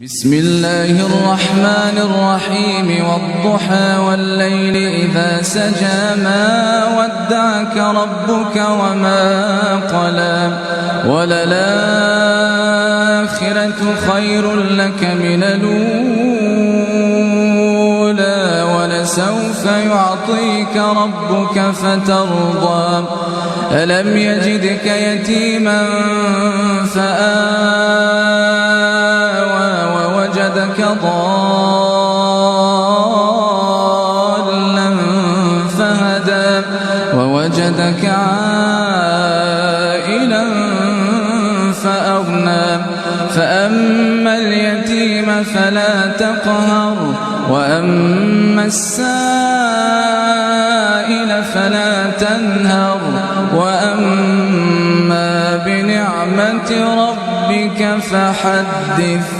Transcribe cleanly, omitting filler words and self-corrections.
بسم الله الرحمن الرحيم والضحى والليل إذا سجى ما ودعك ربك وما قلى وللآخرة خير لك من الأولى ولسوف يعطيك ربك فترضى ألم يجدك يتيما فآوى ووجدك ضالا فهدى ووجدك عائلا فأغنى فأما اليتيم فلا تقهر وأما السائل فلا تنهر وأما بنعمة ربك فحدث